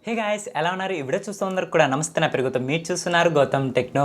Hey guys ఎలా ఉన్నారు? ఈ వీడియో చూస్తున్న అందరికి కూడా నమస్తే, నా పేరు గౌతమ్. మీరు చూస్తున్నారు గౌతమ్ టెక్నో.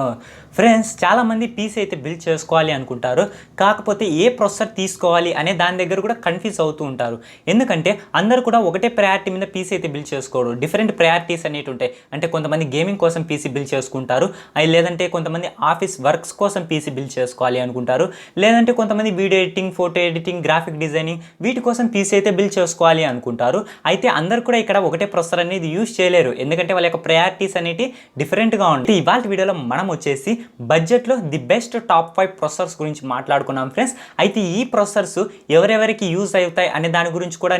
ఫ్రెండ్స్, చాలామంది పీసీ అయితే బిల్డ్ చేసుకోవాలి అనుకుంటారు, కాకపోతే ఏ ప్రాసెసర్ తీసుకోవాలి అనే దాని దగ్గర కూడా కన్ఫ్యూజ్ అవుతూ ఉంటారు. ఎందుకంటే అందరూ కూడా ఒకటే ప్రయారిటీ మీద పీసీ అయితే బిల్డ్ చేసుకోరు, డిఫరెంట్ ప్రయారిటీస్ అనేవి ఉంటాయి. అంటే కొంతమంది గేమింగ్ కోసం పీసీ బిల్డ్ చేసుకుంటారు, లేదంటే కొంతమంది ఆఫీస్ వర్క్స్ కోసం పీసీ బిల్డ్ చేసుకోవాలి అనుకుంటారు, లేదంటే కొంతమంది video editing, photo editing, graphic designing వీటి కోసం పీసీ అయితే బిల్డ్ చేసుకోవాలి అనుకుంటారు. అయితే అందరూ కూడా ఇక్కడ ఒకటే ప్రాసెసర్ అనేది యూజ్ చేయలేరు, ఎందుకంటే వాళ్ళ యొక్క ప్రయారిటీస్ అనేవి డిఫరెంట్గా ఉంటాయి. ఇవాళ వీడియోలో మనం వచ్చేసి బడ్జెట్లో ది బెస్ట్ టాప్ 5 ప్రాసెసర్స్ గురించి మాట్లాడుకున్నాం ఫ్రెండ్స్. అయితే ఈ ప్రాసెసర్స్ ఎవరెవరికి యూజ్ అవుతాయి అనే దాని గురించి కూడా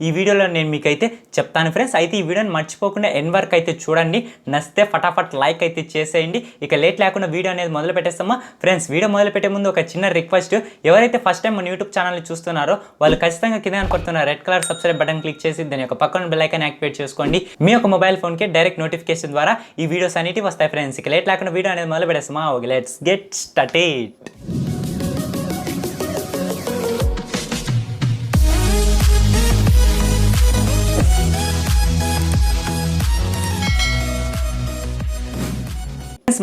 ఈ వీడియోలో మీకైతే చెప్తాను ఫ్రెండ్స్. అయితే ఈ వీడియోని మర్చిపోకుండా ఎండ్ వరకు అయితే చూడండి, నచ్చితే ఫటాఫట్ లైక్ అయితే చేసేయండి. ఇక లేట్ లేకుండా వీడియో అనేది మొదలు పెట్టేస్తామా ఫ్రెండ్స్. వీడియో మొదలు పెట్టే ముందు ఒక చిన్న రిక్వెస్ట్, ఎవరైతే ఫస్ట్ టైం మన యూట్యూబ్ ఛానల్ని చూస్తున్నారో వాళ్ళు ఖచ్చితంగా కింద కనపడుతున్న red colour subscribe button click చేసి దాని యొక్క పక్కన బెల్ ఐకాన్ యాక్టివేట్ చేసుకోండి. మీ యొక్క మొబైల్ ఫోన్కి డైరెక్ట్ నోటిఫికేషన్ ద్వారా ఈ వీడియోస్ అనేవి వస్తాయి ఫ్రెండ్స్. ఇక లేట్ లేకుండా వీడియో అనేది మొదలు పెడేస్తామా. Okay, let's get started.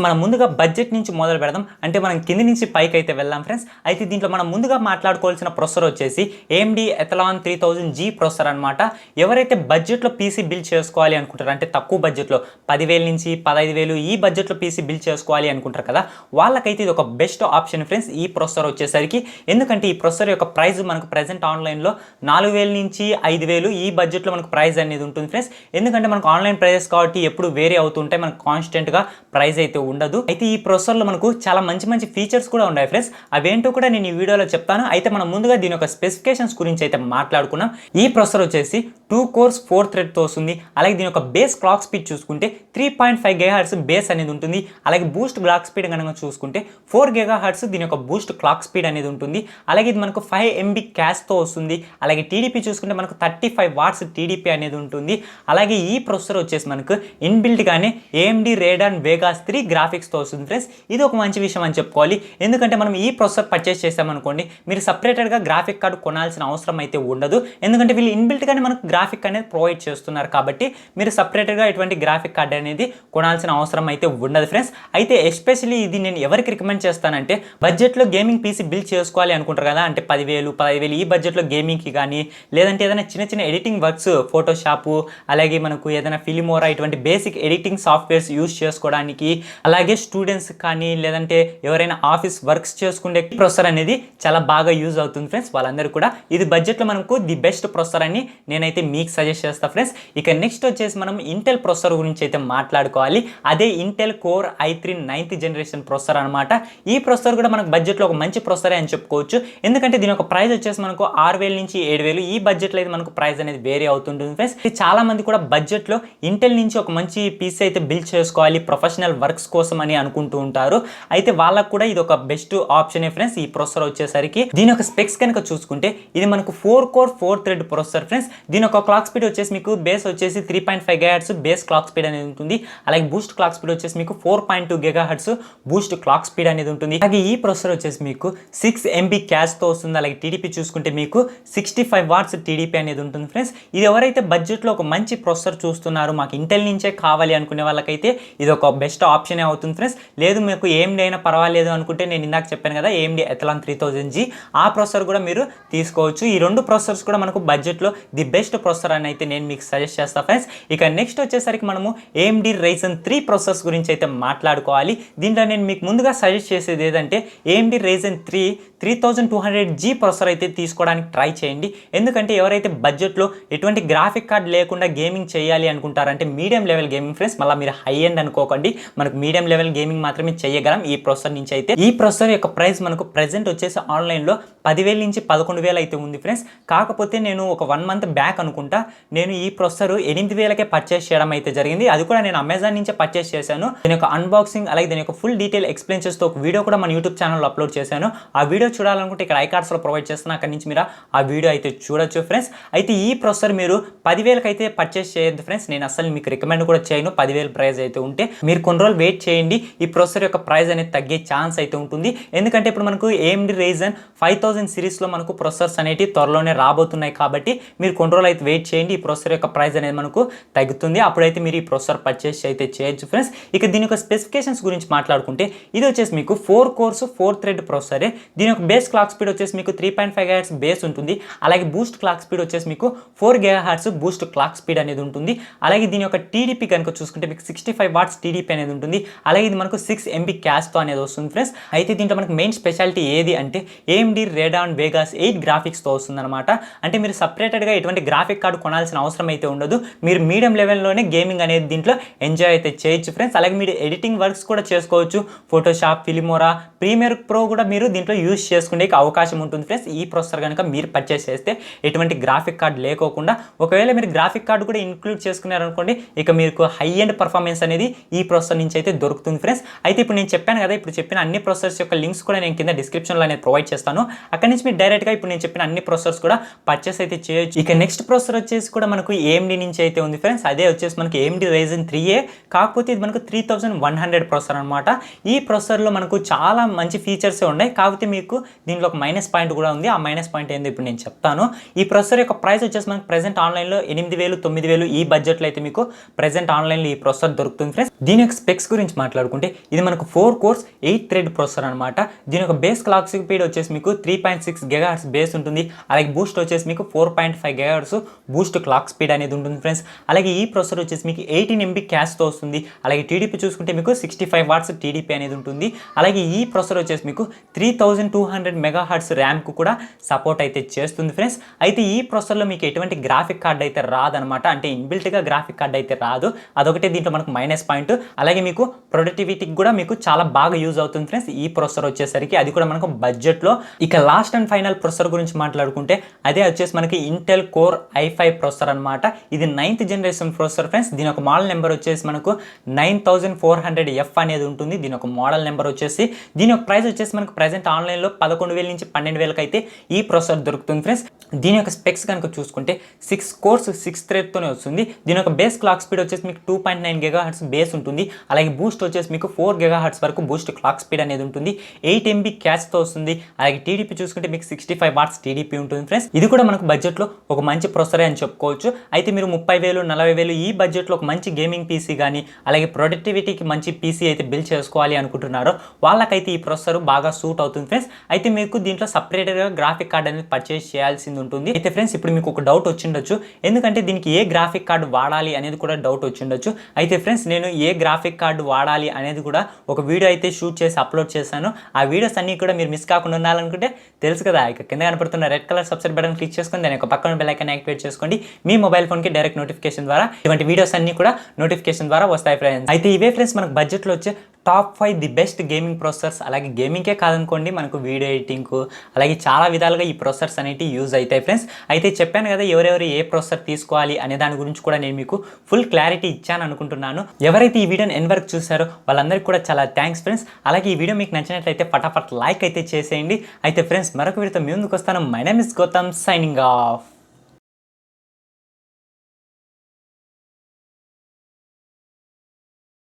మనం ముందుగా బడ్జెట్ నుంచి మొదలు పెడదాం, అంటే మనం కింది నుంచి పైకి అయితే వెళ్దాం ఫ్రెండ్స్. అయితే దీంట్లో మనం ముందుగా మాట్లాడుకోవాల్సిన ప్రాసెసర్ వచ్చేసి AMD ఎథలాన్ 3000G ప్రాసెసర్ అనమాట. ఎవరైతే బడ్జెట్లో పీసీ బిల్డ్ చేసుకోవాలి అనుకుంటారో, అంటే తక్కువ బడ్జెట్లో 10,000 నుంచి 15,000 ఈ బడ్జెట్లో పీసీ బిల్డ్ చేసుకోవాలి అనుకుంటారు కదా, వాళ్ళకైతే ఇది ఒక బెస్ట్ ఆప్షన్ ఫ్రెండ్స్ ఈ ప్రాసెసర్ వచ్చేసరికి. ఎందుకంటే ఈ ప్రాసెసర్ యొక్క ప్రైస్ మనకు ప్రజెంట్ ఆన్లైన్లో 4,000 నుంచి 5,000 ఈ బడ్జెట్లో మనకు ప్రైస్ అనేది ఉంటుంది ఫ్రెండ్స్. ఎందుకంటే మనకు ఆన్లైన్ ప్రైజెస్ కాబట్టి ఎప్పుడు వేరే అవుతుంటాయి, మనకు కాన్స్టెంట్గా ప్రైస్ అయితే ఉండదు. అయితే ఈ ప్రాసెసర్లో మనకు చాలా మంచి మంచి ఫీచర్స్ కూడా ఉన్నాయి ఫ్రెండ్స్, అవేంటో కూడా నేను ఈ వీడియోలో చెప్తాను. అయితే మనం ముందుగా దీని యొక్క స్పెసిఫికేషన్స్ గురించి అయితే మాట్లాడుకున్నాం. ఈ ప్రాసెసర్ వచ్చేసి 2 cores 4 threadతో వస్తుంది. అలాగే దీని యొక్క బేస్ క్లాక్ స్పీడ్ చూసుకుంటే 3.5 GHz బేస్ అనేది ఉంటుంది. అలాగే బూస్ట్ క్లాక్ స్పీడ్ కనుక చూసుకుంటే 4 GHz దీని యొక్క బూస్ట్ క్లాక్ స్పీడ్ అనేది ఉంటుంది. అలాగే ఇది మనకు 5 MB క్యాష్తో వస్తుంది. అలాగే టీడీపీ చూసుకుంటే మనకు 35 watts టీడీపీ అనేది ఉంటుంది. అలాగే ఈ ప్రాసెసర్ వచ్చేసి మనకు ఇన్బిల్ట్గానే AMD Radeon Vega 3 గ్రాఫిక్స్తో వస్తుంది ఫ్రెండ్స్. ఇది ఒక మంచి విషయం అని చెప్పుకోవాలి, ఎందుకంటే మనం ఈ ప్రాసెసర్ పర్చేస్ చేసామనుకోండి, మీరు సపరేటెడ్గా గ్రాఫిక్ కార్డు కొనాల్సిన అవసరం అయితే ఉండదు. ఎందుకంటే వీళ్ళు ఇన్బిల్ట్గానే మనకు గ్రాఫిక్ అనేది ప్రొవైడ్ చేస్తున్నారు కాబట్టి మీరు సపరేటెడ్గా ఎటువంటి గ్రాఫిక్ కార్డు అనేది కొనాల్సిన అవసరం అయితే ఉండదు ఫ్రెండ్స్. అయితే ఎస్పెషల్లీ ఇది నేను ఎవరికి రికమెండ్ చేస్తానంటే, బడ్జెట్లో గేమింగ్ పీసీ బిల్డ్ చేసుకోవాలి అనుకుంటారు కదా, అంటే 10,000 15,000 ఈ బడ్జెట్లో గేమింగ్కి కానీ, లేదంటే ఏదైనా చిన్న చిన్న ఎడిటింగ్ వర్క్స్, ఫోటోషాప్, అలాగే మనకు ఏదైనా ఫిలిమోరా ఇటువంటి బేసిక్ ఎడిటింగ్ సాఫ్ట్వేర్స్ యూస్ చేసుకోవడానికి, అలాగే స్టూడెంట్స్ కానీ లేదంటే ఎవరైనా ఆఫీస్ వర్క్స్ చేసుకునే ప్రాసెసర్ అనేది చాలా బాగా యూజ్ అవుతుంది ఫ్రెండ్స్. వాళ్ళందరూ కూడా ఇది బడ్జెట్లో మనకు ది బెస్ట్ ప్రాసెసర్ అని నేనైతే మీకు సజెస్ట్ చేస్తాను ఫ్రెండ్స్. ఇక నెక్స్ట్ వచ్చేసి మనం ఇంటెల్ ప్రాసెసర్ గురించి అయితే మాట్లాడుకోవాలి. అదే Intel core i3 9th generation processor అనమాట. ఈ ప్రాసెసర్ కూడా మనకు బడ్జెట్లో ఒక మంచి ప్రాసెసర్ అని చెప్పుకోవచ్చు, ఎందుకంటే దీని యొక్క ప్రైస్ వచ్చేసి మనకు 6,000 నుంచి 7,000 ఈ బడ్జెట్లో అయితే మనకు ప్రైస్ అనేది వేరే అవుతుంటుంది ఫ్రెండ్స్. చాలా మంది కూడా బడ్జెట్లో ఇంటెల్ నుంచి ఒక మంచి పీసీ అయితే బిల్డ్ చేసుకోవాలి ప్రొఫెషనల్ వర్క్స్ కోసం అని అనుకుంటూ ఉంటారు. అయితే వాళ్ళకు కూడా ఇది ఒక బెస్ట్ ఆప్షన్ ఫ్రెండ్స్ ఈ ప్రాసెసర్ వచ్చేసరికి. దీని యొక్క స్పెక్స్ కనుక చూసుకుంటే ఇది మనకు 4 core 4 thread ప్రాసెసర్ ఫ్రెండ్స్. దీని యొక్క క్లాక్ స్పీడ్ వచ్చేసి మీకు బేస్ వచ్చేసి 3.5 GHz బేస్ క్లాక్ స్పీడ్ అనేది ఉంటుంది. అలాగే బూస్ట్ క్లాక్ స్పీడ్ వచ్చేసి మీకు 4.2 GHz బూస్ట్ క్లాక్ స్పీడ్ అనేది ఉంటుంది. అలాగే ఈ ప్రాసెసర్ వచ్చేసి మీకు 6 MB క్యాష్తో వస్తుంది. అలాగే టీడీపీ చూసుకుంటే మీకు 65 watts టీడీపీ అనేది ఉంటుంది ఫ్రెండ్స్. ఇది ఎవరైతే బడ్జెట్లో ఒక మంచి ప్రాసెసర్ చూస్తున్నారు, మాకు ఇంటెల్ నుంచే కావాలి అనుకునే వాళ్ళకైతే ఇది ఒక బెస్ట్ ఆప్షన్ అవుతుంది ఫ్రెండ్స్. లేదు మీకు AMD అయినా పర్వాలేదు అనుకుంటే, నేను ఇందాక చెప్పాను కదా AMD ఎథలాన్ 3000G, ఆ ప్రాసెసర్ కూడా మీరు తీసుకోవచ్చు. ఈ రెండు ప్రాసెసర్స్ కూడా మనకు బడ్జెట్లో ది బెస్ట్ ప్రాసెసర్ అని అయితే నేను మీకు సజెస్ట్ చేస్తాను ఫ్రెండ్స్. ఇక నెక్స్ట్ వచ్చేసరికి మనము AMD Ryzen 3 ప్రాసెసర్స్ గురించి అయితే మాట్లాడుకోవాలి. దీంట్లో నేను మీకు ముందుగా సజెస్ట్ చేసేది ఏదంటే AMD Ryzen 3 3200G ప్రాసెసర్ అయితే తీసుకోవడానికి ట్రై చేయండి. ఎందుకంటే ఎవరైతే బడ్జెట్లో ఎటువంటి గ్రాఫిక్ కార్డ్ లేకుండా గేమింగ్ చేయాలి అనుకుంటారంటే, మీడియం లెవెల్ గేమింగ్ ఫ్రెండ్స్, మళ్ళీ మీరు హై ఎండ్ అనుకోకండి, మనకు మీడియం లెవెల్ గేమింగ్ మాత్రమే చేయగలం ఈ ప్రాసెసర్ నుంచి. అయితే ఈ ప్రాసెసర్ యొక్క ప్రైస్ మనకు ప్రెజెంట్ వచ్చేసి ఆన్లైన్లో 10,000 నుంచి 11,000 అయితే ఉంది ఫ్రెండ్స్. కాకపోతే నేను ఒక 1 month బ్యాక్ అనుకుంటా నేను ఈ ప్రాసెసర్ 8,000కే పర్చేస్ చేయడం అయితే జరిగింది. అది కూడా నేను అమెజాన్ నుంచే పర్చేస్ చేశాను. దీని యొక్క అన్బాక్సింగ్ అలాగే దీని యొక్క ఫుల్ డీటెయిల్ ఎక్స్ప్లెయిన్ చేస్తూ ఒక వీడియో కూడా మన యూట్యూబ్ ఛానల్లో అప్లోడ్ చేశాను. ఆ వీడియో చూడాలనుకుంటే ఇక్కడ ఐకార్డ్స్లో ప్రొవైడ్ చేస్తాను, అక్కడి నుంచి మీరు ఆ వీడియో అయితే చూడొచ్చు ఫ్రెండ్స్. అయితే ఈ ప్రాసెసర్ మీరు 10,000కి అయితే పర్చేస్ చేయొద్దు ఫ్రెండ్స్, నేను అసలు మీకు రికమెండ్ కూడా చేయను. 10,000 ప్రైస్ అయితే ఉంటే మీరు కొన్ని రోజులు వెయిట్ వెయిట్ చేయండి, ఈ ప్రాసెసర్ యొక్క ప్రైస్ అనేది తగ్గే ఛాన్స్ అయితే ఉంటుంది. ఎందుకంటే ఇప్పుడు మనకు AMD Ryzen 5000 సిరీస్లో మనకు ప్రాసెసర్స్ అనేవి త్వరలోనే రాబోతున్నాయి కాబట్టి మీరు కొన్ని రోజులు అయితే వెయిట్ చేయండి, ఈ ప్రాసెసర్ యొక్క ప్రైస్ అనేది మనకు తగ్గుతుంది, అప్పుడైతే మీరు ఈ ప్రాసెసర్ పర్చేస్ అయితే చేయొచ్చు ఫ్రెండ్స్. ఇక దీని యొక్క స్పెసిఫికేషన్స్ గురించి మాట్లాడుకుంటే ఇది వచ్చేసి మీకు 4 కోర్స్ 4 థ్రెడ్ ప్రాసెసరే. దీని యొక్క బేస్ క్లాక్ స్పీడ్ వచ్చేసి మీకు 3.5 GHz బేస్ ఉంటుంది. అలాగే బూస్ట్ క్లాక్ స్పీడ్ వచ్చేసి మీకు 4 GHz బూస్ట్ క్లాక్ స్పీడ్ అనేది ఉంటుంది. అలాగే దీని యొక్క TDP కనుక చూసుకుంటే మీకు 65 వాట్స్ TDP అనేది ఉంటుంది. అలాగే ఇది మనకు 6 MB క్యాష్తో అనేది వస్తుంది ఫ్రెండ్స్. అయితే దీంట్లో మనకు మెయిన్ స్పెషాలిటీ ఏది అంటే AMD Radeon Vegas 8 గ్రాఫిక్స్తో వస్తుంది అనమాట. అంటే మీరు సపరేటెడ్గా ఎటువంటి గ్రాఫిక్ కార్డు కొనాల్సిన అవసరం అయితే ఉండదు, మీరు మీడియం లెవెల్లోనే గేమింగ్ అనేది దీంట్లో ఎంజాయ్ అయితే చేయొచ్చు ఫ్రెండ్స్. అలాగే మీరు ఎడిటింగ్ వర్క్స్ కూడా చేసుకోవచ్చు, ఫోటోషాప్, ఫిలిమోరా, ప్రీమియర్ ప్రో కూడా మీరు దీంట్లో యూజ్ చేసుకునే అవకాశం ఉంటుంది ఫ్రెండ్స్. ఈ ప్రాసెసర్ కనుక మీరు పర్చేస్ చేస్తే ఎటువంటి గ్రాఫిక్ కార్డు లేకోకుండా, ఒకవేళ మీరు గ్రాఫిక్ కార్డు కూడా ఇంక్లూడ్ చేసుకున్నారనుకోండి, ఇక మీకు హై ఎండ్ పర్ఫార్మెన్స్ అనేది ఈ ప్రాసెసర్ నుంచి అయితే దొరుకుతుంది ఫ్రెండ్స్. అయితే ఇప్పుడు నేను చెప్పాను కదా, ఇప్పుడు చెప్పిన అన్ని ప్రాసెసర్స్ యొక్క లింక్స్ కూడా నేను కింద డిస్క్రిప్షన్లో అనేది ప్రొవైడ్ చేస్తాను. అక్కడి నుంచి మీరు డైరెక్ట్గా ఇప్పుడు నేను చెప్పిన అన్ని ప్రాసెసర్స్ కూడా పర్చేస్ అయితే చేయొచ్చు. ఇక నెక్స్ట్ ప్రాసెసర్ వచ్చేసి కూడా మనకు AMD నుంచి అయితే ఉంది ఫ్రెండ్స్. అదే వచ్చేసి మనకి AMD Ryzen 3A, కాకపోతే ఇది మనకు 3100 ప్రాసెసర్ అనమాట. ఈ ప్రాసెసర్లో మనకు చాలా మంచి ఫీచర్స్ ఉన్నాయి, కాకపోతే మీకు దీంట్లో ఒక మైనస్ పాయింట్ కూడా ఉంది. ఆ మైనస్ పాయింట్ ఏందో ఇప్పుడు నేను చెప్తాను. ఈ ప్రాసెసర్ యొక్క ప్రైస్ వచ్చేసి మనకు ప్రెసెంట్ ఆన్లైన్లో 8000 9000 ఈ బడ్జెట్లో అయితే మీకు ప్రెసెంట్ ఆన్లైన్లో ఈ ప్రాసెసర్ దొరుకుతుంది ఫ్రెండ్స్. దీని యొక్క స్పెక్స్ గురించి మాట్లాడుకుంటే ఇది మనకు 4 కోర్స్ 8 థ్రెడ్ ప్రాసెసర్ అనమాట. దీని యొక్క బేస్ క్లాక్ స్పీడ్ వచ్చేసి మీకు 3.6 GHz బేస్ ఉంటుంది. అలాగే బూస్ట్ వచ్చేసి మీకు 4.5 GHz బూస్ట్ క్లాక్ స్పీడ్ అనేది ఉంటుంది ఫ్రెండ్స్. అలాగే ఈ ప్రాసెసర్ వచ్చేసి మీకు 18 MB క్యాష్తో వస్తుంది. అలాగే TDP చూసుకుంటే మీకు 65 వాట్స్ TDP అనేది ఉంటుంది. అలాగే ఈ ప్రాసెసర్ వచ్చేసి మీకు 3200 MHz ర్యామ్కు కూడా సపోర్ట్ అయితే చేస్తుంది ఫ్రెండ్స్. అయితే ఈ ప్రాసెసర్లో మీకు ఎటువంటి గ్రాఫిక్ కార్డ్ అయితే రాదనమాట, అంటే ఇన్బిల్ట్గా గ్రాఫిక్ కార్డ్ అయితే రాదు, అదొకటే దీంట్లో మనకు మైనస్ పాయింట్. అలాగే మీకు ప్రొడక్టివిటీకి కూడా మీకు చాలా బాగా యూజ్ అవుతుంది ఫ్రెండ్స్ ఈ ప్రాసెసర్ వచ్చేసరికి, అది కూడా మనకు బడ్జెట్లో. ఇక లాస్ట్ అండ్ ఫైనల్ ప్రాసెసర్ గురించి మాట్లాడుకుంటే అదే వచ్చేసి మనకి ఇంటెల్ కోర్ i5 ప్రాసెసర్ అనమాట. ఇది 9th జనరేషన్ ప్రాసెసర్ ఫ్రెండ్స్. దీని ఒక మోడల్ నెంబర్ వచ్చేసి మనకు 9400F అనేది ఉంటుంది. దీని ఒక మోడల్ నెంబర్ వచ్చేసి, దీని యొక్క ప్రైస్ వచ్చేసి మనకు ప్రెసెంట్ ఆన్లైన్లో 11,000 నుంచి 12,000 అయితే ఈ ప్రాసెసర్ దొరుకుతుంది ఫ్రెండ్స్. దీని యొక్క స్పెక్స్ కనుక చూసుకుంటే 6 కోర్స్ 6 థ్రెడ్తోనే వస్తుంది. దీని యొక్క బేస్ క్లాక్ స్పీడ్ వచ్చేసి మీకు 2.9 GHz బేస్ ఉంటుంది. అలాగే బూస్ట్ వచ్చేసి మీకు 4 GHz వరకు బూస్ట్ క్లాక్ స్పీడ్ అనేది ఉంటుంది. 8 MB క్యాష్తో వస్తుంది. అలాగే TDP చూసుకుంటే మీకు 65 వాట్స్ TDP ఉంటుంది ఫ్రెండ్స్. ఇది కూడా మనకు బడ్జెట్లో ఒక మంచి ప్రాసెసరే అని చెప్పుకోవచ్చు. అయితే మీరు 30,000 40,000 ఈ బడ్జెట్లో ఒక మంచి గేమింగ్ PC కానీ అలాగే ప్రొడక్టివిటీకి మంచి PC అయితే బిల్డ్ చేసుకోవాలి అనుకుంటున్నారో వాళ్ళకైతే ఈ ప్రాసెసర్ బాగా సూట్ అవుతుంది ఫ్రెండ్స్. అయితే మీకు దీంట్లో సపరేట్గా గ్రాఫిక్ కార్డ్ అనేది పర్చేస్ చేయాల్సింది ఉంటుంది. అయితే ఫ్రెండ్స్ ఇప్పుడు మీకు ఒక డౌట్ వచ్చిండొచ్చు, ఎందుకంటే దీనికి ఏ గ్రాఫిక్ కార్డు వాడాలి అనేది కూడా డౌట్ వచ్చిండొచ్చు. అయితే ఫ్రెండ్స్ నేను ఏ గ్రాఫిక్ కార్డు వాడాలి అనేది కూడా ఒక వీడియో అయితే షూట్ చేసి అప్లోడ్ చేశాను. ఆ వీడియోస్ అన్ని కూడా మీరు మిస్ కాకుండా ఉండాలనుకుంటే తెలుసు కదా, ఇక కింద కనపడుతున్న red colour subscribe button click చేసుకొని దాని యొక్క పక్కన బెల్ ఐకాన్ యాక్టివేట్ చేసుకోండి. మీ మొబైల్ ఫోన్కి డైరెక్ట్ నోటిఫికేషన్ ద్వారా ఇటువంటి వీడియోస్ అన్ని కూడా నోటిఫికేషన్ ద్వారా వస్తాయి ఫ్రెండ్స్. అయితే ఇవే ఫ్రెండ్స్ మనకు బడ్జెట్లో వచ్చే top 5 the best gaming processors. అలాగే గేమింగ్కే కాదనుకోండి, మనకు వీడియో ఎడిటింగ్కు అలాగే చాలా విధాలుగా ఈ ప్రాసెసర్స్ అనేవి యూజ్ అవుతాయి ఫ్రెండ్స్. అయితే చెప్పాను కదా ఎవరెవరు ఏ ప్రాసెసర్ తీసుకోవాలి అనే దాని గురించి కూడా నేను మీకు ఫుల్ క్లారిటీ ఇచ్చాను అనుకుంటున్నాను. ఎవరైతే ఈ వీడియోని ఎండ్ వరకు చూసారో వాళ్ళందరికీ కూడా చాలా థ్యాంక్స్ ఫ్రెండ్స్. అలాగే ఈ వీడియో మీకు నచ్చినట్లయితే ఫటాఫట్ లైక్ అయితే చేసేయండి. అయితే ఫ్రెండ్స్ మరొక వీడియోతో మీ ముందుకు వస్తాను. My name is Gautam, signing of.